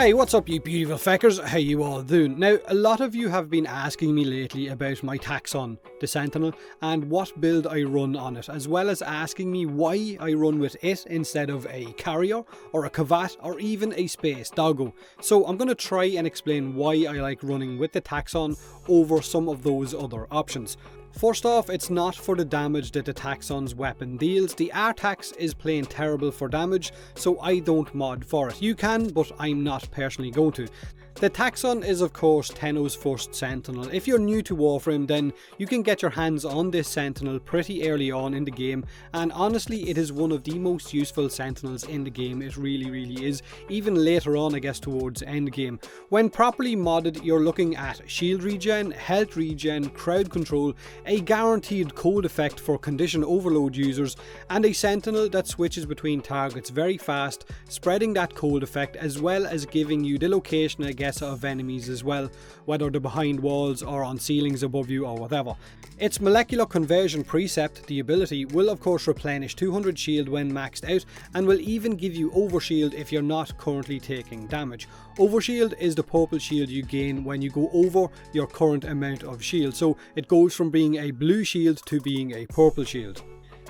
Hey, what's up you beautiful feckers, how you all doing? Now, a lot of you have been asking me lately about my Taxon, the Sentinel, and what build I run on it, as well as asking me why I run with it instead of a carrier, or a cavat, or even a space doggo. So I'm going to try and explain why I like running with the Taxon over some of those other options. First off, it's not for the damage that the Taxon's weapon deals. The R-Tax is plain terrible for damage, so I don't mod for it. You can, but I'm not personally going to. The Taxon is of course Tenno's first Sentinel. If you're new to Warframe, then you can get your hands on this Sentinel pretty early on in the game, and honestly it is one of the most useful Sentinels in the game. It really is, even later on I guess towards end game. When properly modded, you're looking at shield regen, health regen, crowd control, a guaranteed cold effect for condition overload users, and a Sentinel that switches between targets very fast, spreading that cold effect as well as giving you the location I guess of enemies as well, whether they're behind walls or on ceilings above you or whatever. Its molecular conversion precept, the ability, will of course replenish 200 shield when maxed out, and will even give you overshield if you're not currently taking damage. Overshield is the purple shield you gain when you go over your current amount of shield, so it goes from being a blue shield to being a purple shield.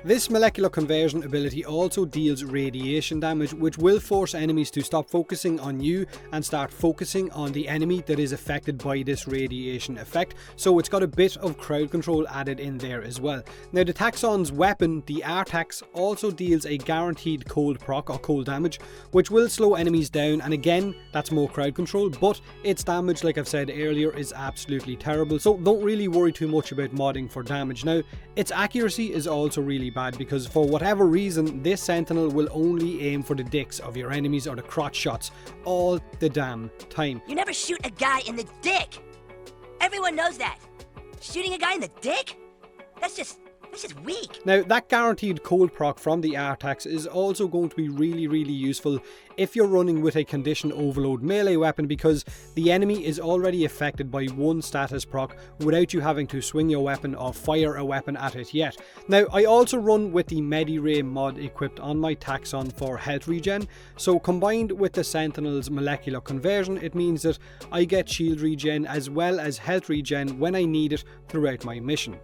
This molecular conversion ability also deals radiation damage, which will force enemies to stop focusing on you and start focusing on the enemy that is affected by this radiation effect, so it's got a bit of crowd control added in there as well. Now the Taxon's weapon, the R-Tax, also deals a guaranteed cold proc or cold damage, which will slow enemies down, and again that's more crowd control, but its damage, like I've said earlier, is absolutely terrible, so don't really worry too much about modding for damage. Now its accuracy is also really bad, because for whatever reason this Sentinel will only aim for the dicks of your enemies or the crotch shots all the damn time. You never shoot a guy in the dick! Everyone knows that! Shooting a guy in the dick? That's just weak. Now that guaranteed cold proc from the R-Tax is also going to be really useful if you're running with a condition overload melee weapon, because the enemy is already affected by one status proc without you having to swing your weapon or fire a weapon at it yet. Now I also run with the Medi-Ray mod equipped on my Taxon for health regen, so combined with the Sentinel's molecular conversion, it means that I get shield regen as well as health regen when I need it throughout my mission.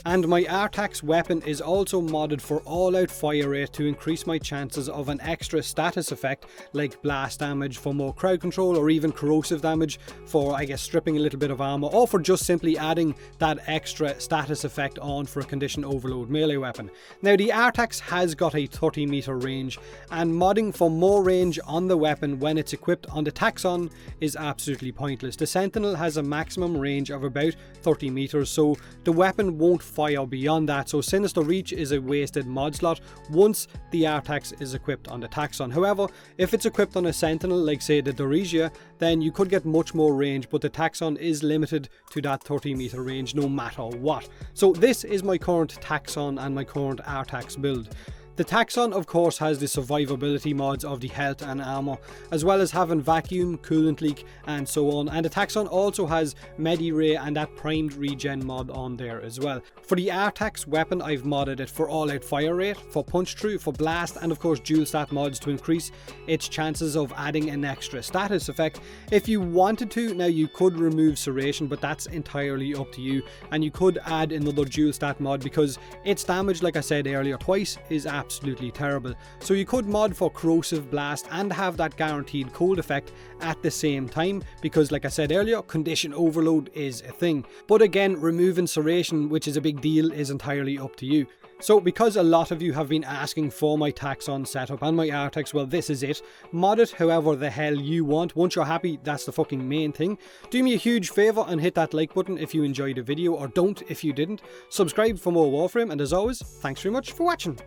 And my R-Tax weapon is also modded for all-out fire rate to increase my chances of an extra status effect like blast damage for more crowd control, or even corrosive damage for I guess stripping a little bit of armor, or for just simply adding that extra status effect on for a condition overload melee weapon. Now the R-Tax has got a 30 meter range, and modding for more range on the weapon when it's equipped on the Taxon is absolutely pointless. The Sentinel has a maximum range of about 30 meters, so the weapon won't fire beyond that, so Sinister Reach is a wasted mod slot once the R-Tax is equipped on the Taxon. However, if it's equipped on a Sentinel like say the Doresia, then you could get much more range, but the Taxon is limited to that 30 meter range no matter what. So this is my current Taxon and my current R-Tax build. The Taxon of course has the survivability mods of the health and armor, as well as having vacuum, coolant leak and so on, and the Taxon also has Medi-Ray and that primed regen mod on there as well. For the R-Tax weapon I've modded it for all out fire rate, for punch through, for blast, and of course dual stat mods to increase its chances of adding an extra status effect. If you wanted to, now you could remove serration, but that's entirely up to you, and you could add another dual stat mod because its damage, like I said earlier twice, is absolutely terrible. So you could mod for corrosive blast and have that guaranteed cold effect at the same time, because like I said earlier, condition overload is a thing. But again, removing serration, which is a big deal, is entirely up to you. So because a lot of you have been asking for my Taxon setup and my R-Tax, well this is it. Mod it however the hell you want. Once you're happy, that's the fucking main thing. Do me a huge favour and hit that like button if you enjoyed the video, or don't if you didn't. Subscribe for more Warframe, and as always, thanks very much for watching.